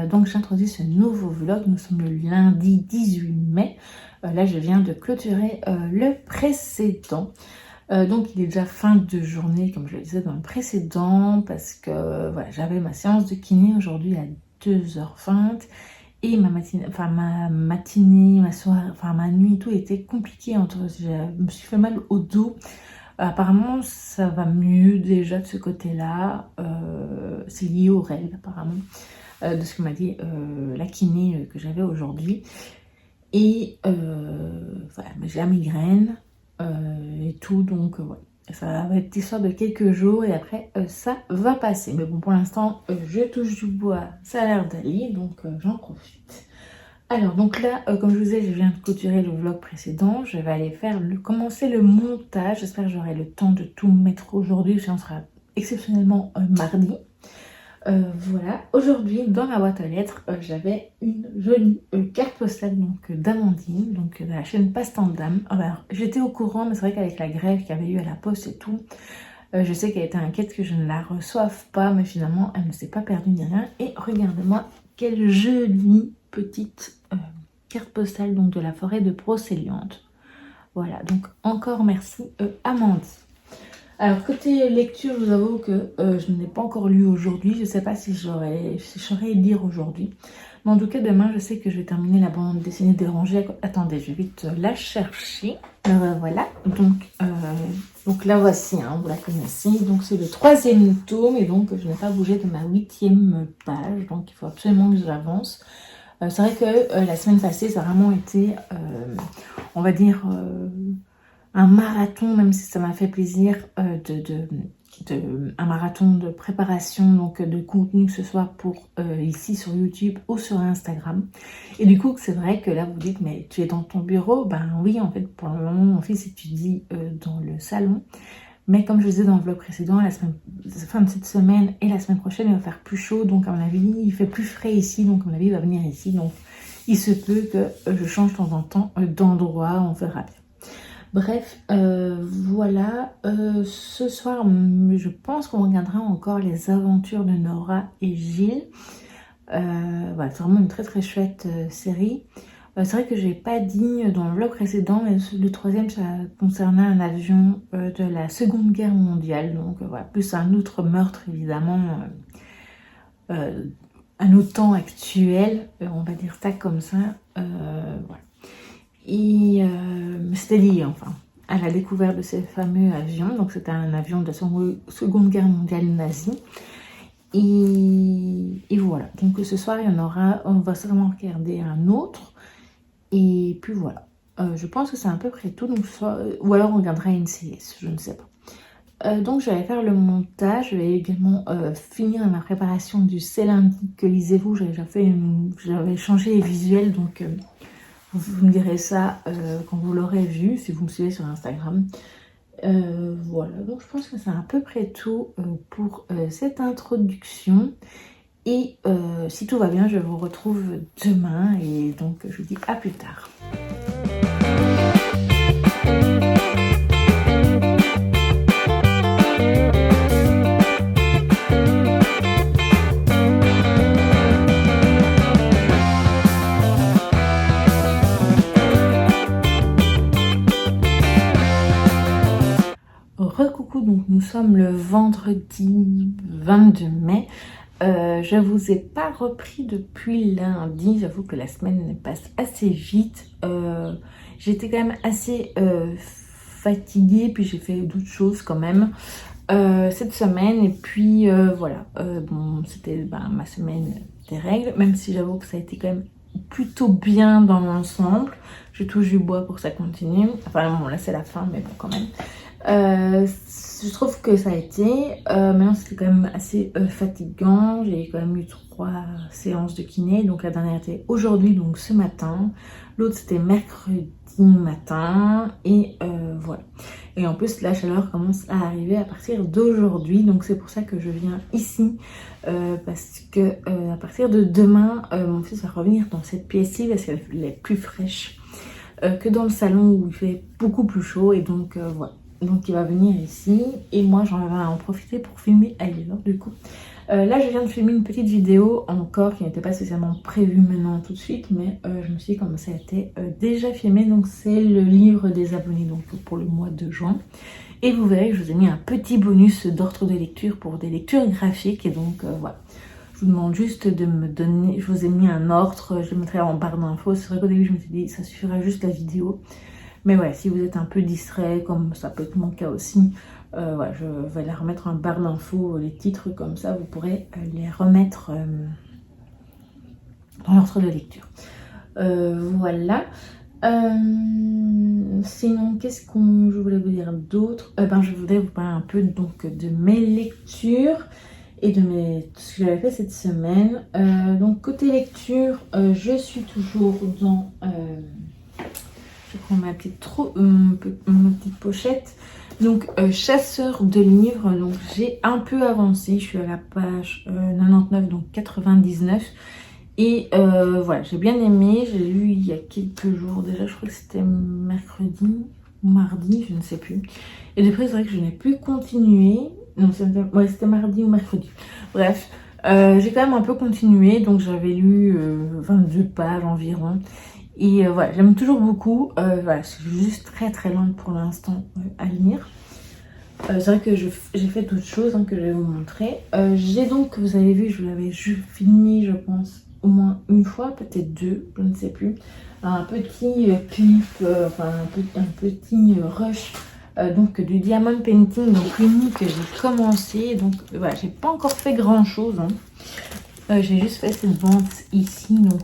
Donc j'introduis ce nouveau vlog, nous sommes le lundi 18 mai. Là je viens de clôturer le précédent. Donc il est déjà fin de journée comme je le disais dans le précédent parce que voilà, j'avais ma séance de kiné aujourd'hui à 2h20 et ma matinée, ma soirée, enfin ma nuit, tout était compliqué. Je me suis fait mal au dos. Apparemment ça va mieux déjà de ce côté-là, c'est lié aux règles apparemment, de ce que m'a dit la kiné que j'avais aujourd'hui. Et voilà, j'ai la migraine et tout, donc voilà. Ça va être l'histoire de quelques jours et après ça va passer. Mais bon, pour l'instant, je touche du bois, ça a l'air d'aller, donc j'en profite. Alors, donc là, comme je vous disais, je viens de clôturer le vlog précédent. Je vais aller commencer le montage. J'espère que j'aurai le temps de tout mettre aujourd'hui, sinon on sera exceptionnellement mardi. Voilà, aujourd'hui dans ma boîte aux lettres, j'avais une jolie carte postale d'Amandine, donc de la chaîne Passe-Temps d'âme. Alors j'étais au courant, mais c'est vrai qu'avec la grève qu'il y avait eu à la poste et tout, je sais qu'elle était inquiète que je ne la reçoive pas, mais finalement elle ne s'est pas perdue ni rien. Et regardez-moi quelle jolie petite carte postale donc de la forêt de Brocéliande. Voilà, donc encore merci Amandine. Alors côté lecture, je vous avoue que je ne l'ai pas encore lu aujourd'hui. Je ne sais pas si j'aurais lire aujourd'hui. Mais en tout cas, demain, je sais que je vais terminer la bande dessinée dérangée. Attendez, je vais vite la chercher. Voilà, donc la voici, hein, vous la connaissez. Donc c'est le 3e tome et donc je n'ai pas bougé de ma 8e page. Donc il faut absolument que j'avance. C'est vrai que la semaine passée, ça a vraiment été, on va dire... un marathon, même si ça m'a fait plaisir, un marathon de préparation, donc de contenu, que ce soit pour ici sur YouTube ou sur Instagram. Et du coup, c'est vrai que là, vous dites, mais tu es dans ton bureau? Ben oui, en fait, pour le moment, mon fils étudie dans le salon. Mais comme je le disais dans le vlog précédent, fin de cette semaine et la semaine prochaine, il va faire plus chaud. Donc, à mon avis, il fait plus frais ici. Donc, à mon avis, il va venir ici. Donc, il se peut que je change de temps en temps d'endroit. On verra bien. Bref, voilà, ce soir, je pense qu'on regardera encore les aventures de Nora et Gilles. Voilà, c'est vraiment une très très chouette série. C'est vrai que j'ai pas dit dans le vlog précédent, mais le 3e, ça concernait un avion de la Seconde Guerre mondiale. Donc voilà, plus un autre meurtre évidemment, un autre temps actuel, on va dire ça comme ça, voilà. Et c'était lié enfin à la découverte de ces fameux avions. Donc c'était un avion de la Seconde Guerre mondiale nazie. Et voilà. Donc ce soir on va sûrement regarder un autre. Et puis voilà. Je pense que c'est à peu près tout. Donc, ou alors on regardera une CS, je ne sais pas. Donc je vais faire le montage. Je vais également finir ma préparation du C'est lundi que lisez-vous. J'avais changé les visuels, donc vous me direz ça quand vous l'aurez vu, si vous me suivez sur Instagram. Voilà, donc je pense que c'est à peu près tout pour cette introduction. Et si tout va bien, je vous retrouve demain. Et donc, je vous dis à plus tard. Recoucou, donc nous sommes le vendredi 22 mai. Je vous ai pas repris depuis lundi. J'avoue que la semaine passe assez vite. J'étais quand même assez fatiguée, puis j'ai fait d'autres choses quand même cette semaine. Et puis voilà, bon, c'était ma semaine des règles, même si j'avoue que ça a été quand même plutôt bien dans l'ensemble. Je touche du bois pour que ça continue. Enfin bon, là c'est la fin, mais bon quand même. Je trouve que ça a été, maintenant c'était quand même assez fatigant. J'ai quand même eu 3 séances de kiné, donc la dernière était aujourd'hui, donc ce matin, l'autre c'était mercredi matin, et voilà. Et en plus la chaleur commence à arriver à partir d'aujourd'hui, donc c'est pour ça que je viens ici, parce que à partir de demain, mon fils va revenir dans cette pièce-ci parce qu'elle est plus fraîche que dans le salon où il fait beaucoup plus chaud, et donc voilà. Donc il va venir ici et moi j'en vais en profiter pour filmer ailleurs du coup. Là je viens de filmer une petite vidéo encore qui n'était pas spécialement prévue maintenant tout de suite, mais je me suis dit comme ça a été déjà filmé, donc c'est le livre des abonnés donc pour le mois de juin. Et vous verrez, je vous ai mis un petit bonus d'ordre de lecture pour des lectures graphiques. Et donc voilà, je vous demande juste de me donner, je vous ai mis un ordre, je le mettrai en barre d'infos. C'est vrai qu'au début je me suis dit ça suffira juste la vidéo. Mais ouais, si vous êtes un peu distrait, comme ça peut être mon cas aussi, voilà, je vais la remettre en barre d'infos, les titres comme ça, vous pourrez les remettre dans l'ordre de lecture. Voilà. Sinon, qu'est-ce que je voulais vous dire d'autre? Je voudrais vous parler un peu donc de mes lectures et de ce que j'avais fait cette semaine. Donc côté lecture, je suis toujours dans... je prends ma petite pochette. Donc chasseur de livres. Donc j'ai un peu avancé. Je suis à la page 99, donc 99. Et voilà, j'ai bien aimé, j'ai lu il y a quelques jours déjà, je crois que c'était mercredi ou mardi, je ne sais plus. Et depuis c'est vrai que je n'ai plus continué, non c'était mardi ou mercredi. Bref, j'ai quand même un peu continué, donc j'avais lu 22 pages environ. Et voilà, j'aime toujours beaucoup, voilà, je suis juste très lente pour l'instant à lire. C'est vrai que j'ai fait d'autres choses que je vais vous montrer. J'ai donc, vous avez vu, je l'avais fini je pense, au moins une fois, peut-être deux, je ne sais plus. Un petit clip, un petit rush donc du Diamond Painting, donc l'unique que j'ai commencé. Donc voilà, j'ai pas encore fait grand chose. J'ai juste fait cette bande ici, donc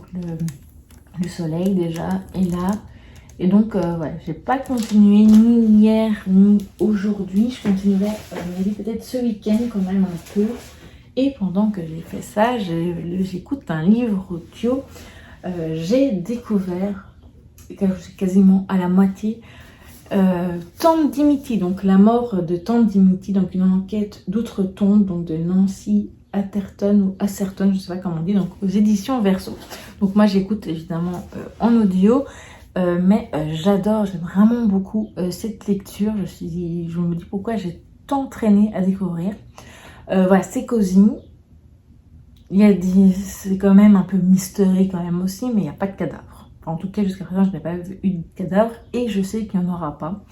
le soleil déjà est là. Et donc voilà, j'ai pas continué ni hier ni aujourd'hui. Je continuerai peut-être ce week-end quand même un peu. Et pendant que j'ai fait ça, j'écoute un livre audio. J'ai découvert, quasiment à la moitié, Tante Dimitri, donc la mort de Tante Dimitri, donc une enquête d'outre-tombe, donc de Nancy Atherton ou Asserton, je ne sais pas comment on dit, donc aux éditions Verso. Donc moi j'écoute évidemment en audio, mais j'adore, j'aime vraiment beaucoup cette lecture. Je me dis pourquoi j'ai tant traîné à découvrir. Voilà, c'est cosy. C'est quand même un peu mystérieux quand même aussi, mais il n'y a pas de cadavre. Enfin, en tout cas, jusqu'à présent, je n'ai pas vu de cadavre et je sais qu'il n'y en aura pas.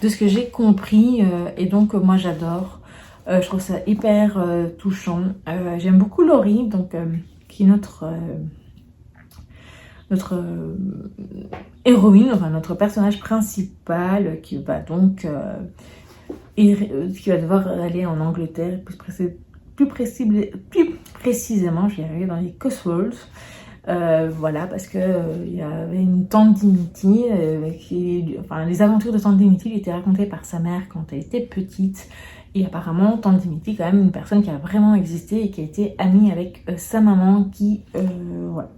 De ce que j'ai compris, et donc moi j'adore. Je trouve ça hyper touchant. J'aime beaucoup Laurie, donc, qui est notre héroïne, enfin notre personnage principal, qui va donc... qui va devoir aller en Angleterre, plus précisément, je vais arriver dans les Cotswolds. Voilà, parce que il y avait une tante Dimitri, les aventures de tante Dimitri étaient racontées par sa mère quand elle était petite. Et apparemment, tante Dimitri, quand même, une personne qui a vraiment existé et qui a été amie avec sa maman, qui voilà,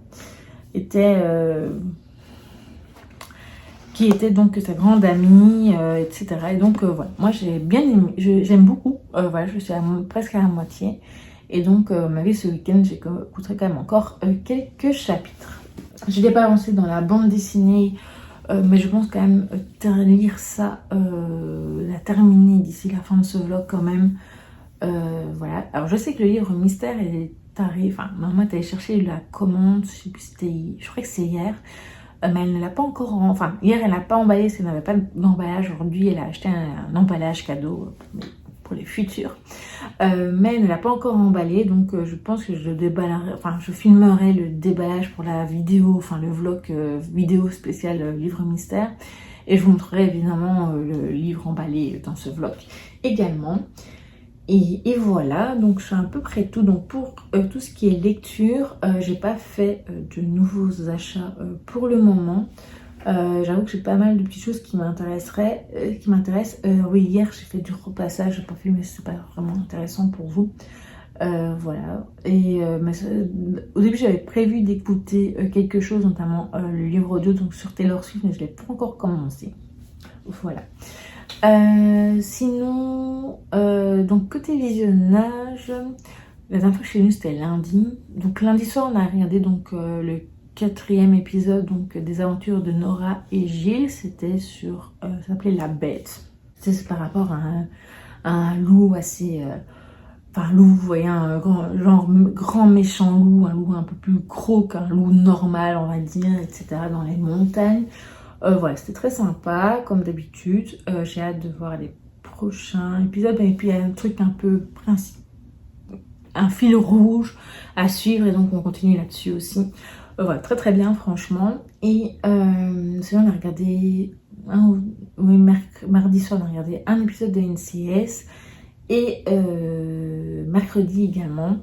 qui était donc sa grande amie, etc. Et donc voilà, moi j'ai bien aimé, j'aime beaucoup, voilà, je suis presque à la moitié. Et donc ma vie ce week-end, j'écouterai quand même encore quelques chapitres. Je n'ai pas avancé dans la bande dessinée, mais je pense quand même lire ça, la terminer d'ici la fin de ce vlog quand même. Voilà, alors je sais que le livre Mystère est taré, enfin maman est allée chercher la commande, je sais plus c'était, je crois que c'est hier. Mais elle ne l'a pas encore... Enfin, hier, elle n'a pas emballé, parce qu'elle n'avait pas d'emballage. Aujourd'hui, elle a acheté un emballage cadeau pour les futurs. Mais elle ne l'a pas encore emballé, donc je pense que je déballerai... Enfin, je filmerai le déballage pour la vidéo, enfin le vlog vidéo spécial livre mystère. Et je vous montrerai évidemment le livre emballé dans ce vlog également. Et voilà, donc je suis à peu près tout. Donc pour tout ce qui est lecture, j'ai pas fait de nouveaux achats pour le moment. J'avoue que j'ai pas mal de petites choses qui m'intéressent. Oui, hier j'ai fait du repassage, j'ai pas filmé, c'est pas vraiment intéressant pour vous. Voilà. Et au début j'avais prévu d'écouter quelque chose, notamment le livre 2, donc sur Taylor Swift, mais je l'ai pas encore commencé. Voilà. Sinon, donc côté visionnage, la dernière fois que je suis venue c'était lundi. Donc lundi soir on a regardé donc le 4e épisode donc des aventures de Nora et Gilles. C'était sur, ça s'appelait La Bête. C'est par rapport à un loup assez enfin loup, vous voyez, un grand, genre grand méchant loup, un loup un peu plus gros qu'un loup normal, on va dire, etc. dans les montagnes. Voilà, c'était très sympa, comme d'habitude. J'ai hâte de voir les prochains épisodes. Et puis il y a un truc un peu un fil rouge à suivre, et donc on continue là-dessus aussi. Voilà, très très bien franchement. Et sinon on a regardé oui, mardi soir on a regardé un épisode de NCIS, et mercredi également.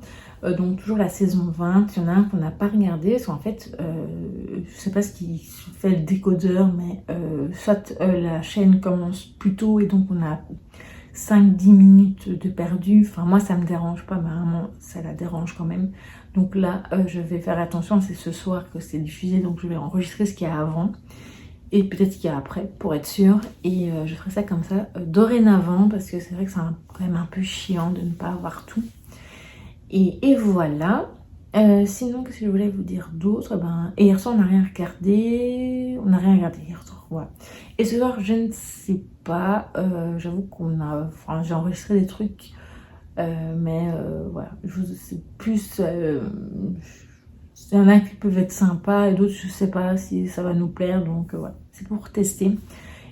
Donc toujours la saison 20, il y en a un qu'on n'a pas regardé, parce qu'en fait, je sais pas ce qui fait le décodeur, mais soit la chaîne commence plus tôt et donc on a 5-10 minutes de perdu. Enfin moi ça me dérange pas, mais vraiment ça la dérange quand même. Donc là je vais faire attention, c'est ce soir que c'est diffusé, donc je vais enregistrer ce qu'il y a avant et peut-être ce qu'il y a après pour être sûre, et je ferai ça comme ça dorénavant, parce que c'est vrai que c'est quand même un peu chiant de ne pas avoir tout. Et voilà. Sinon, qu'est-ce que je voulais vous dire d'autre? Et hier soir, on n'a rien regardé. On n'a rien regardé hier soir, voilà. Et ce soir, je ne sais pas. J'avoue qu'on a... Enfin, j'ai enregistré des trucs. Mais voilà. C'est plus... il y en a qui peuvent être sympas et d'autres, je ne sais pas si ça va nous plaire. Donc voilà, c'est pour tester.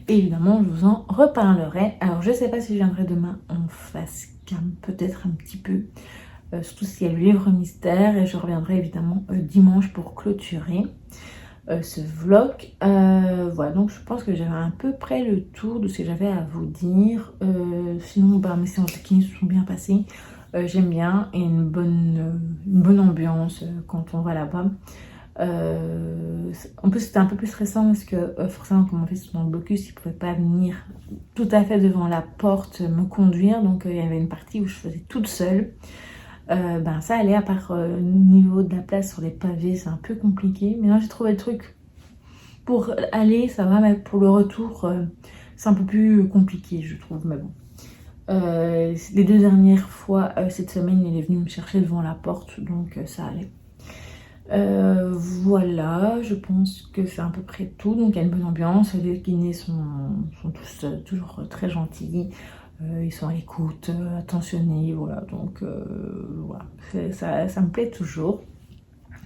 Et évidemment, je vous en reparlerai. Alors, je ne sais pas si je viendrai demain en face cam. Peut-être un petit peu. Surtout s'il y a le livre mystère, et je reviendrai évidemment dimanche pour clôturer ce vlog. Voilà, donc je pense que j'avais à peu près le tour de ce que j'avais à vous dire. Sinon, mes séances de kiné se sont bien passées. J'aime bien, et une bonne ambiance quand on va là-bas. En plus c'était un peu plus stressant parce que forcément, comme on fait dans le blocus, il ne pouvait pas venir tout à fait devant la porte me conduire, donc il y avait une partie où je faisais toute seule. Ça allait, à part au niveau de la place sur les pavés, c'est un peu compliqué. Mais non, j'ai trouvé le truc pour aller, ça va, mais pour le retour, c'est un peu plus compliqué, je trouve. Mais bon. Les 2 dernières fois, cette semaine, il est venu me chercher devant la porte, donc ça allait. Voilà, je pense que c'est à peu près tout. Donc il y a une bonne ambiance, les kinés sont tous toujours très gentils. Ils sont à l'écoute, attentionnés, voilà, donc voilà, ça me plaît toujours.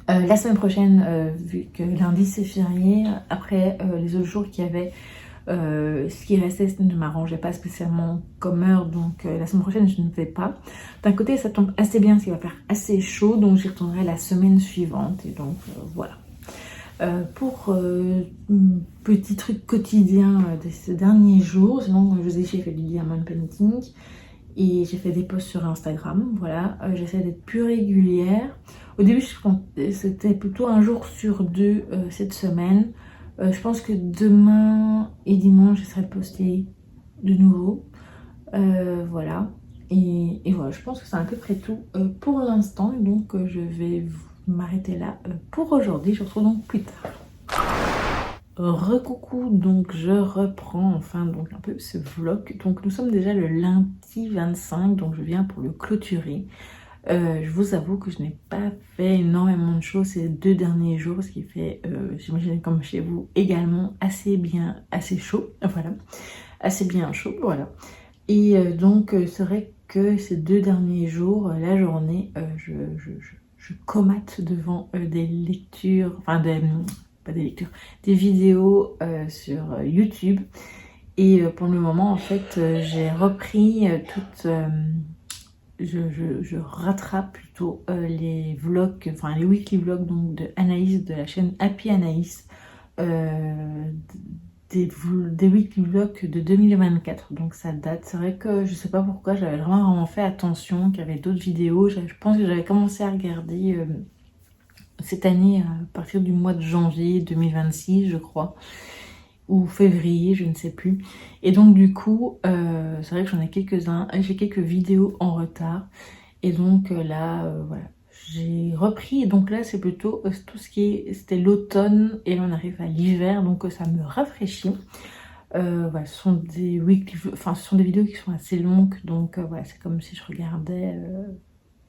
La semaine prochaine, vu que lundi c'est férié, après les autres jours qu'il y avait, ce qui restait ne m'arrangeait pas spécialement comme heure, donc la semaine prochaine je ne vais pas. D'un côté ça tombe assez bien parce qu'il va faire assez chaud, donc j'y retournerai la semaine suivante, et donc voilà. Pour petit truc quotidien de ces derniers jours, sinon je vous ai dit, j'ai fait du diamond painting et j'ai fait des posts sur Instagram, voilà. J'essaie d'être plus régulière. Au début c'était plutôt un jour sur 2 cette semaine. Je pense que demain et dimanche je serai postée de nouveau, voilà. Et voilà, je pense que c'est à peu près tout pour l'instant, donc je vais m'arrêter là pour aujourd'hui. Je vous retrouve donc plus tard. Recoucou, donc je reprends enfin donc un peu ce vlog. Donc nous sommes déjà le lundi 25, donc je viens pour le clôturer. Je vous avoue que je n'ai pas fait énormément de choses ces 2 derniers jours, ce qui fait, j'imagine comme chez vous, également assez chaud, voilà, assez bien chaud, voilà. Et donc c'est vrai que ces 2 derniers jours, la journée, je comate devant des lectures, enfin pas des lectures, des vidéos sur YouTube. Et pour le moment, en fait, j'ai repris je rattrape plutôt les vlogs, enfin les weekly vlogs donc de Anaïs, de la chaîne Happy Anaïs, des weekly vlogs de 2024, donc ça date. C'est vrai que je sais pas pourquoi j'avais vraiment fait attention qu'il y avait d'autres vidéos. Je pense que j'avais commencé à regarder cette année à partir du mois de janvier 2026, je crois, ou février, je ne sais plus. Et donc du coup, c'est vrai que j'en ai quelques-uns, j'ai quelques vidéos en retard. Et donc là, voilà, j'ai repris. Et donc là, c'est plutôt tout ce qui est, c'était l'automne, et là on arrive à l'hiver, donc ça me rafraîchit. Voilà, ce sont des weekly, enfin ce sont des vidéos qui sont assez longues, donc voilà, c'est comme si je regardais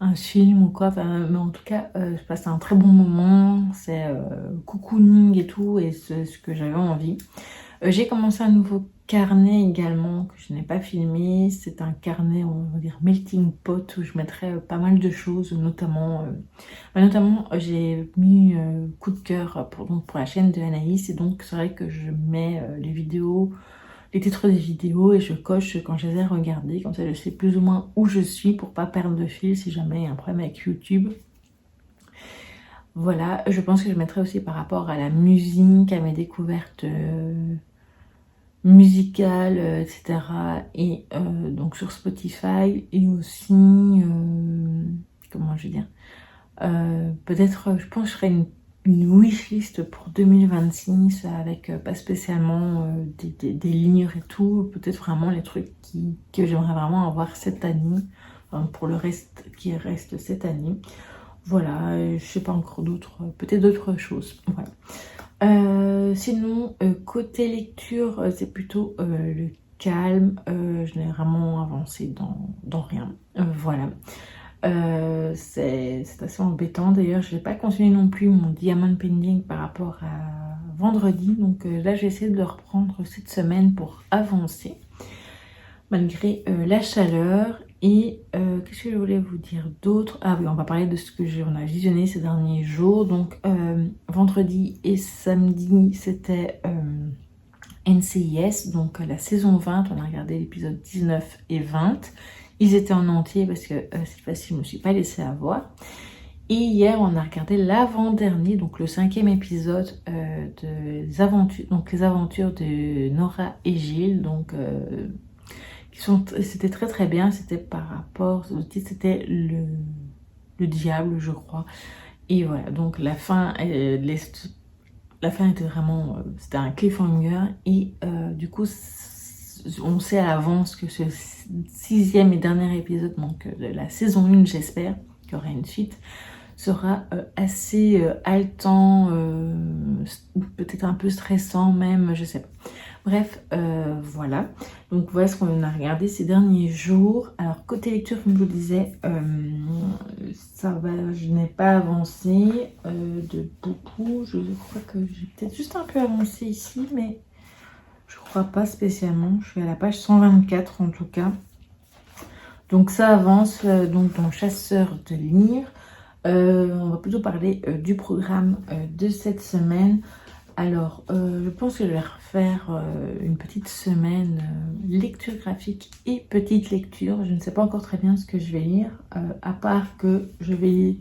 un film ou quoi, enfin, mais en tout cas je passe un très bon moment, c'est cocooning et tout, et c'est ce que j'avais envie. J'ai commencé un nouveau carnet également que je n'ai pas filmé. C'est un carnet, on va dire melting pot, où je mettrai pas mal de choses, notamment j'ai mis coup de cœur pour la chaîne de Anaïs, et donc c'est vrai que je mets les vidéos, les titres des vidéos, et je coche quand je les ai regardées, comme ça je sais plus ou moins où je suis pour pas perdre de fil si jamais il y a un problème avec YouTube. Voilà, je pense que je mettrai aussi par rapport à la musique, à mes découvertes musicales, etc. Et donc sur Spotify, et aussi, comment je vais dire, peut-être, je pense que je ferai une wishlist pour 2026 avec pas spécialement des livres et tout, peut-être vraiment les trucs que j'aimerais vraiment avoir cette année, enfin, pour le reste qui reste cette année. Voilà, je sais pas encore d'autres, peut-être d'autres choses. Voilà. Sinon, côté lecture, c'est plutôt le calme. Je n'ai vraiment avancé dans rien. Voilà. C'est assez embêtant. D'ailleurs, je n'ai pas continué non plus mon diamond pending par rapport à vendredi. Donc là, j'ai essayé de le reprendre cette semaine pour avancer, malgré la chaleur. Et qu'est-ce que je voulais vous dire d'autre? Ah oui, on va parler de ce que on a visionné ces derniers jours. Donc vendredi et samedi, c'était NCIS, donc la saison 20. On a regardé l'épisode 19 et 20. Ils étaient en entier parce que cette fois-ci, je ne me suis pas laissée avoir. Et hier, on a regardé l'avant-dernier, donc le 5e épisode des aventures, donc les aventures de Nora et Gilles. Donc c'était très très bien. C'était par rapport, le titre c'était le diable, je crois. Et voilà, donc la fin était vraiment, c'était un cliffhanger, et du coup on sait à l'avance que ce 6e et dernier épisode, donc de la saison 1, j'espère qu'il y aura une suite, sera assez haletant, peut-être un peu stressant même, je sais pas. Bref, voilà. Donc voilà ce qu'on a regardé ces derniers jours. Alors côté lecture, comme je vous le disais, ça va, je n'ai pas avancé de beaucoup. Je crois que j'ai peut-être juste un peu avancé ici, mais je crois pas spécialement. Je suis à la page 124 en tout cas. Donc ça avance donc dans Chasseur de livres. On va plutôt parler du programme de cette semaine. Alors, je pense que je vais refaire une petite semaine lecture graphique et petite lecture. Je ne sais pas encore très bien ce que je vais lire, à part que je vais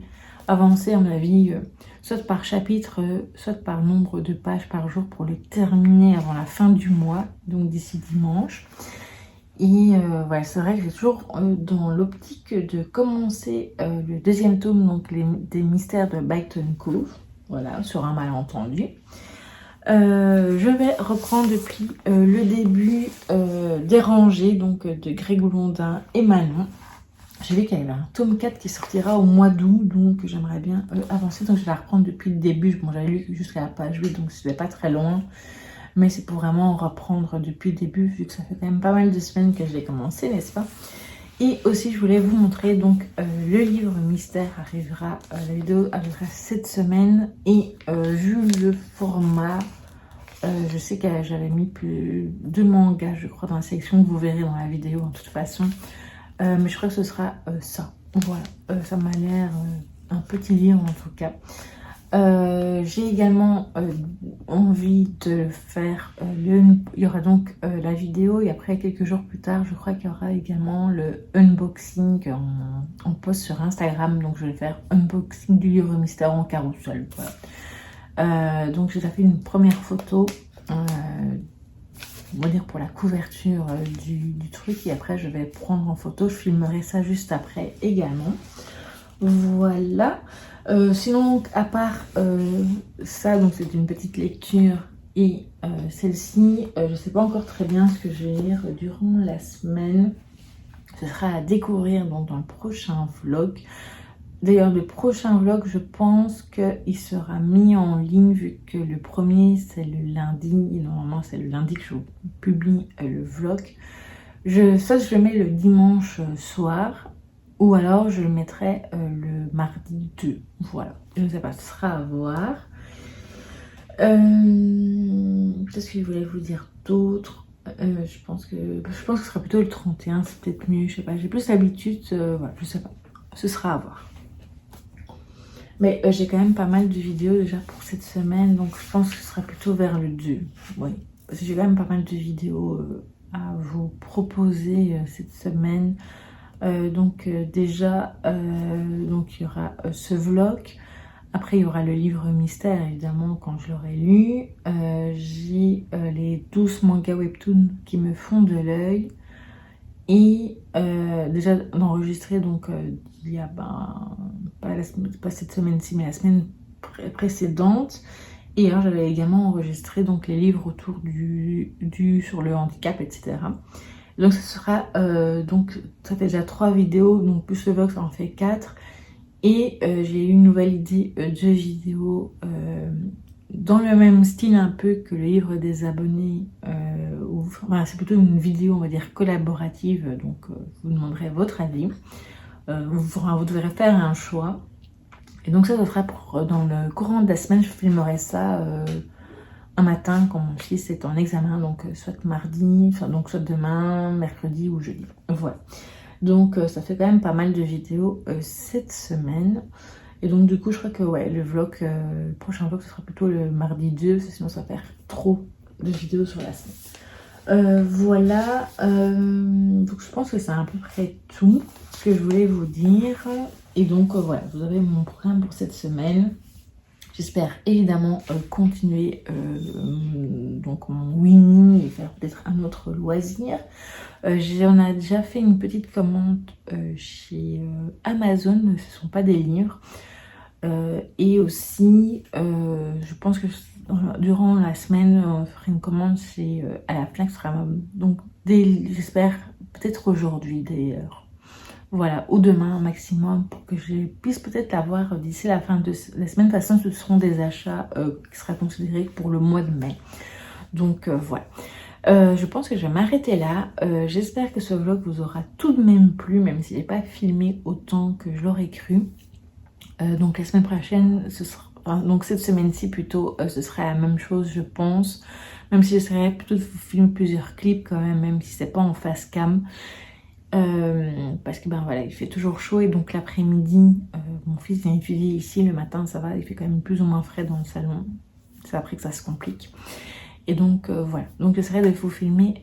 avancer, à mon avis, soit par chapitre, soit par nombre de pages par jour pour les terminer avant la fin du mois, donc d'ici dimanche. Et voilà, c'est vrai que j'ai toujours dans l'optique de commencer le 2e tome, donc des mystères de Byton Cove, voilà, sur un malentendu. Je vais reprendre depuis le début des rangées, donc de Greg Blondin et Manon. J'ai vu qu'il y avait un tome 4 qui sortira au mois d'août, donc j'aimerais bien avancer. Donc je vais la reprendre depuis le début. Bon, j'avais lu jusqu'à la page 8, donc c'était pas très loin. Mais c'est pour vraiment reprendre depuis le début, vu que ça fait quand même pas mal de semaines que je l'ai commencé, n'est-ce pas? Et aussi, je voulais vous montrer, donc le livre mystère arrivera, la vidéo arrivera cette semaine. Et vu le format, je sais que j'avais mis plus 2 mangas, je crois, dans la sélection que vous verrez dans la vidéo en toute façon. Mais je crois que ce sera ça. Voilà, ça m'a l'air un petit livre en tout cas. J'ai également envie de faire il y aura donc la vidéo, et après quelques jours plus tard, je crois qu'il y aura également le unboxing en post sur Instagram. Donc je vais faire unboxing du livre mystère en carousel. Voilà. Donc j'ai fait une première photo, on va dire pour la couverture du truc, et après je vais prendre en photo, je filmerai ça juste après également. Voilà. Sinon, à part ça, donc c'est une petite lecture, et celle-ci, je ne sais pas encore très bien ce que je vais lire durant la semaine. Ce sera à découvrir donc dans le prochain vlog. D'ailleurs, le prochain vlog, je pense qu'il sera mis en ligne, vu que le premier c'est le lundi, et normalement c'est le lundi que je publie le vlog. Ça, je le mets le dimanche soir, ou alors je le mettrai le mardi 2. Voilà, je ne sais pas, ce sera à voir. qu'est-ce que je voulais vous dire d'autre? Je pense que ce sera plutôt le 31, c'est peut-être mieux, je sais pas, j'ai plus l'habitude, voilà, je sais pas, ce sera à voir. Mais j'ai quand même pas mal de vidéos déjà pour cette semaine, donc je pense que ce sera plutôt vers le 2, oui, parce que j'ai quand même pas mal de vidéos à vous proposer cette semaine. Donc déjà, donc il y aura ce vlog. Après, il y aura le livre mystère, évidemment, quand je l'aurai lu. J'ai les 12 mangas webtoons qui me font de l'œil. Et déjà d'enregistrer, donc il y a, pas cette semaine-ci, mais la semaine précédente. Et alors, j'avais également enregistré donc les livres autour sur le handicap, etc. Donc, ce sera, donc, ça fait déjà 3 vidéos, donc plus le vlog, ça en fait 4. Et j'ai eu une nouvelle idée de vidéo dans le même style un peu que le livre des abonnés. Enfin, c'est plutôt une vidéo, on va dire, collaborative. Donc, je vous demanderai votre avis. Vous devrez faire un choix. Et donc ça sera dans le courant de la semaine. Je filmerai ça un matin quand mon fils est en examen. Donc, soit mardi, donc soit demain, mercredi ou jeudi. Voilà. Donc ça fait quand même pas mal de vidéos cette semaine. Et donc du coup je crois que ouais, le prochain vlog ce sera plutôt le mardi 2, parce que sinon ça va faire trop de vidéos sur la semaine. Voilà, donc je pense que c'est à peu près tout ce que je voulais vous dire. Et donc voilà, vous avez mon programme pour cette semaine. J'espère évidemment continuer donc mon Winnie et faire peut-être un autre loisir. On a déjà fait une petite commande chez Amazon, ce ne sont pas des livres. Et aussi, je pense que durant la semaine, on fera une commande à la Fnac. Donc, j'espère peut-être aujourd'hui d'ailleurs. Voilà, ou demain au maximum, pour que je puisse peut-être l'avoir d'ici la fin de la semaine. De toute façon, ce seront des achats qui seront considérés pour le mois de mai. Donc voilà. Je pense que je vais m'arrêter là. J'espère que ce vlog vous aura tout de même plu, même s'il n'est pas filmé autant que je l'aurais cru. Donc la semaine prochaine, donc cette semaine-ci plutôt, ce sera la même chose, je pense. Même si j'essaierai plutôt de vous filmer plusieurs clips quand même si c'est pas en face cam. Parce que ben voilà, il fait toujours chaud et donc l'après-midi, mon fils vient étudier ici, le matin ça va, il fait quand même plus ou moins frais dans le salon. C'est après que ça se complique. Et donc voilà, donc j'essaierai de vous filmer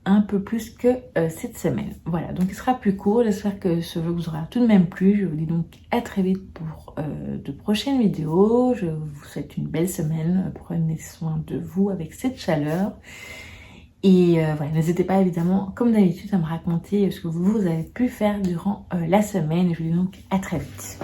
un peu plus que cette semaine. Voilà, donc il sera plus court, j'espère que ce vlog vous aura tout de même plu. Je vous dis donc à très vite pour de prochaines vidéos. Je vous souhaite une belle semaine, prenez soin de vous avec cette chaleur. Et voilà, n'hésitez pas évidemment, comme d'habitude, à me raconter ce que vous avez pu faire durant la semaine. Et je vous dis donc à très vite.